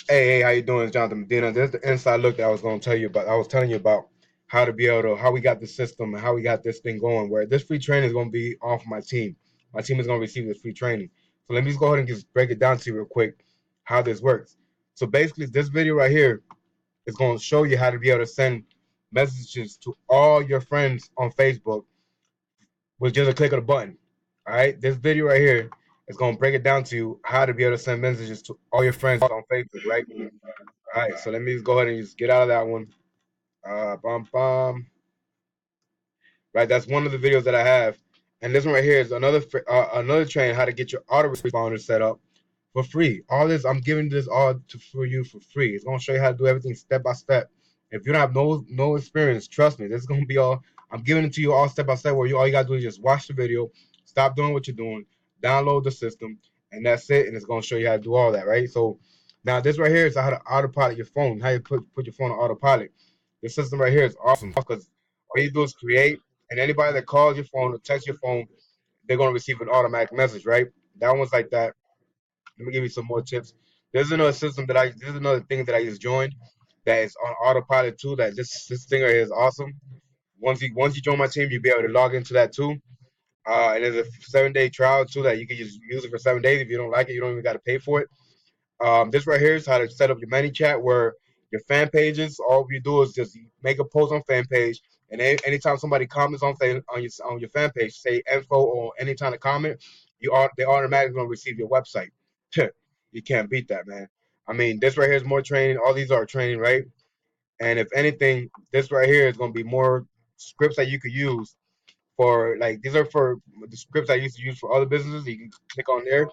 Hey, how you doing? It's Jonathan Medina. This is the inside look that I was going to tell you about. I was telling you about how to be able to, how we got the system and how we got this thing going. Where this free training is going to be off my team. My team is going to receive this free training. So let me just go ahead and just break it down to you real quick how this works. So basically, this video right here is going to show you how to be able to send messages to all your friends on Facebook with just a click of the button. All right, this video right here is going to break it down to you how to be able to send messages to all your friends on Facebook, right? All right, so let me just go ahead and just get out of that one. Bum bum. Right, that's one of the videos that I have, and this one right here is another training how to get your autoresponder set up for free. All this I'm giving this all for you for free. It's gonna show you how to do everything step by step. If you don't have no experience, trust me, this is gonna be all. I'm giving it to you all step by step. Where you all you gotta do is just watch the video, stop doing what you're doing, download the system, and that's it. And it's gonna show you how to do all that, right? So now this right here is how to autopilot your phone. How you put your phone on autopilot. This system right here is awesome because all you do is create, and anybody that calls your phone or texts your phone, they're gonna receive an automatic message, right? That one's like that. Let me give you some more tips. There's another system that I. This is another thing that I just joined that is on autopilot too. That this thing right here is awesome. Once you join my team, you'll be able to log into that too. And there's a 7-day trial too that you can just use it for 7 days. If you don't like it, you don't even got to pay for it. This right here is how to set up your ManyChat where your fan pages. All you do is just make a post on fan page, and anytime somebody comments on your fan page, say info or any kind of comment, they automatically gonna receive your website. You can't beat that, man. I mean, this right here is more training. All these are training, right? And if anything, this right here is gonna be more scripts that you could use for like these are for the scripts I used to use for other businesses. You can click on there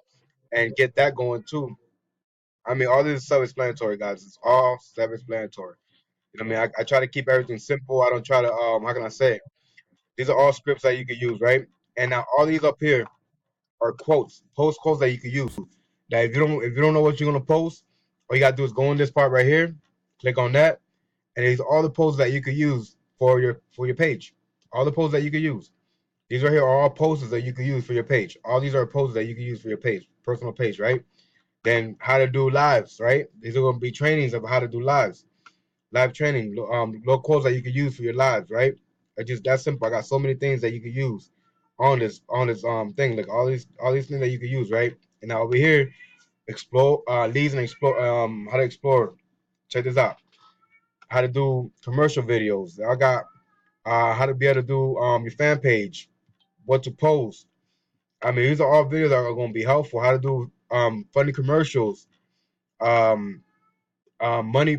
and get that going too. I mean, all this is self-explanatory, guys. It's all self-explanatory. You know what I mean? I try to keep everything simple. I don't try to how can I say it? These are all scripts that you can use, right? And now all these up here are quotes, post quotes that you can use. That if you don't know what you're gonna post, all you gotta do is go in this part right here, click on that, and these are all the posts that you could use for your page. All the posts that you could use. These right here are all posts that you can use for your page. All these are posts that you can use for your page, personal page, right? Then how to do lives, right? These are going to be trainings of how to do lives, live training, little quotes that you can use for your lives, right? It's just that simple. I got so many things that you can use on this thing, like all these things that you can use, right? And now over here, explore leads and explore how to explore. Check this out. How to do commercial videos. I got how to be able to do your fan page, what to post. I mean, these are all videos that are going to be helpful. How to do funny commercials, um, money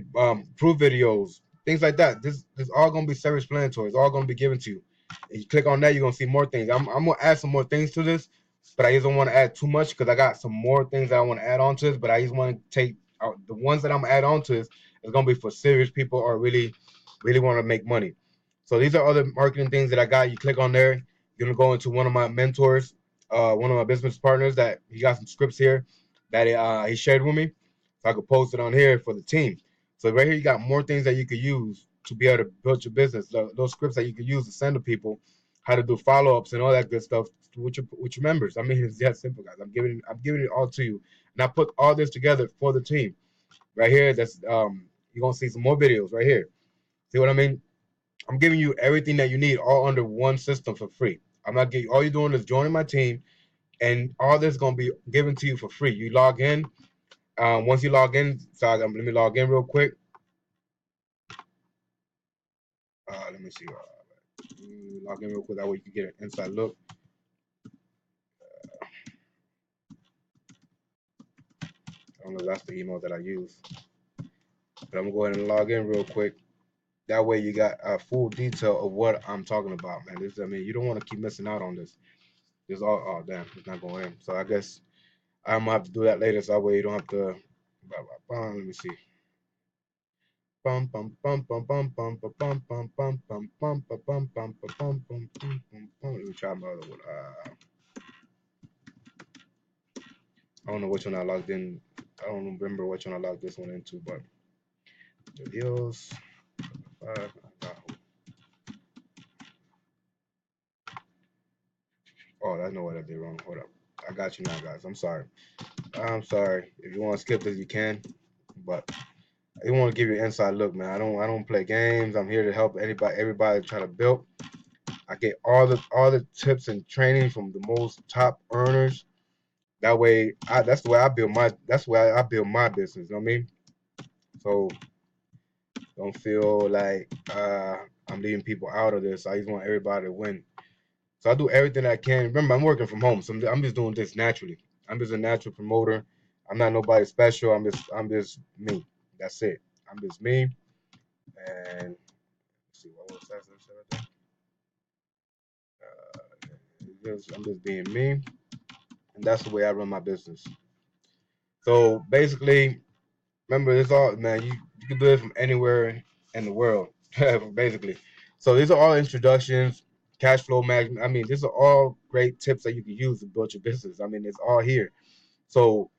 proof videos, things like that. This all gonna be self-explanatory. It's all gonna be given to you. And you click on that, you're gonna see more things. I'm gonna add some more things to this, but I just don't want to add too much because I got some more things that I want to add on to this. But I just want to take out the ones that I'm gonna add on to this is gonna be for serious people or really want to make money. So these are other marketing things that I got. You click on there, you're gonna go into one of my mentors, one of my business partners that he got some scripts here that he shared with me. So I could post it on here for the team. So right here, you got more things that you could use to be able to build your business. Those scripts that you could use to send to people, how to do follow-ups and all that good stuff with your members. I mean, it's that simple, guys. I'm giving it all to you, and I put all this together for the team. Right here, that's you're gonna see some more videos right here. See what I mean? I'm giving you everything that you need all under one system for free. I'm not getting all you're doing is joining my team, and all this is gonna be given to you for free. You log in, once you log in, so let me log in real quick. Let me see. Log in real quick. That way you can get an inside look. I don't know if that's the email that I use, but I'm gonna go ahead and log in real quick. That way you got a full detail of what I'm talking about, man. I mean, you don't want to keep missing out on this. This all, oh damn, it's not going in. So I guess I'm gonna have to do that later, so that way you don't have to. Let me see. Bum bum bum bum bum bum bum bum bum bum bum bum bum bum bum bum bum bum. Let me try my other one. I don't know which one I logged in. I don't remember which one I logged this one into, but the deals. Uh, oh, I know what I did wrong. Hold up. I got you now, guys. I'm sorry. I'm sorry. If you want to skip this, you can. but I want to give you an inside look, man. I don't play games. I'm here to help everybody try to build. I get all the tips and training from the most top earners. That way, that's the way I build my business. You know what I mean? So don't feel like I'm leaving people out of this. I just want everybody to win. So I do everything I can. Remember, I'm working from home, so I'm just doing this naturally. I'm just a natural promoter. I'm not nobody special. I'm just me. That's it. I'm just me. And let's see what was that? I'm just being me, and that's the way I run my business. So basically, remember this all, man. You can do it from anywhere in the world, basically. So these are all introductions, cash flow management. I mean, these are all great tips that you can use to build your business. I mean, it's all here. So,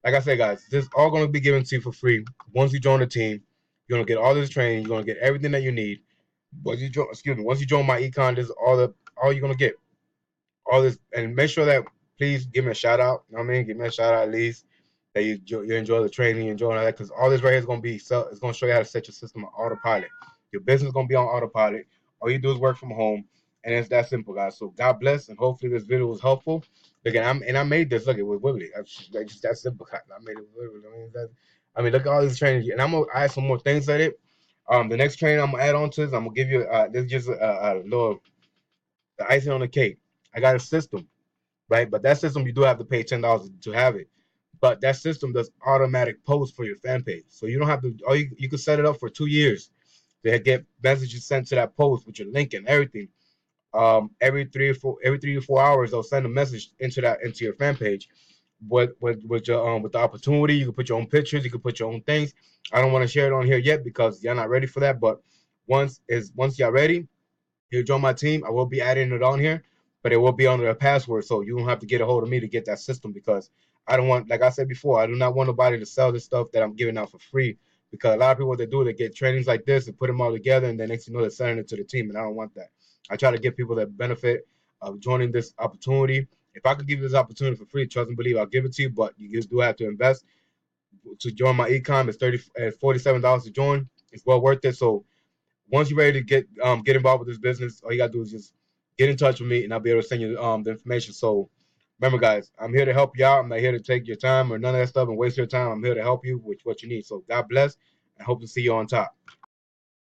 like I said, guys, this is all going to be given to you for free. Once you join the team, you're going to get all this training. You're going to get everything that you need. Once you join my econ, this is all you're going to get. All this, and make sure that please give me a shout out. You know what I mean? Give me a shout out at least that you enjoy the training, you enjoy all that, because all this right here is going to be it's going to show you how to set your system on autopilot. Your business is going to be on autopilot. All you do is work from home, and it's that simple, guys. So God bless, and hopefully this video was helpful. Again, I made this. Look, it was wibbly. Just that simple. I made it wibbly. Look at all these trainings, and I'm gonna add some more things at it. The next training I'm gonna add on to is I'm gonna give you this is just a little the icing on the cake. I got a system, right? But that system you do have to pay $10 to have it. But that system does automatic posts for your fan page, so you don't have to. Or you can set it up for 2 years. They get messages sent to that post with your link and everything. Every 3 to 4 hours they'll send a message into your fan page with the opportunity. You can put your own pictures, you can put your own things. I don't want to share it on here yet because you're not ready for that, but once y'all ready, you join my team. I will be adding it on here, but it will be under a password, so you don't have to get a hold of me to get that system, because I don't want, like I said before, I do not want nobody to sell this stuff that I'm giving out for free, because a lot of people, what they do, they get trainings like this and put them all together, and then next you know they're selling it to the team, and I don't want that. I try to give people the benefit of joining this opportunity. If I could give you this opportunity for free, trust and believe, I'll give it to you, but you just do have to invest. To join my ecom, it's $47 to join. It's well worth it. So once you're ready to get involved with this business, all you gotta do is just get in touch with me, and I'll be able to send you the information. So remember, guys, I'm here to help you out. I'm not here to take your time or none of that stuff and waste your time. I'm here to help you with what you need. So God bless, and hope to see you on top.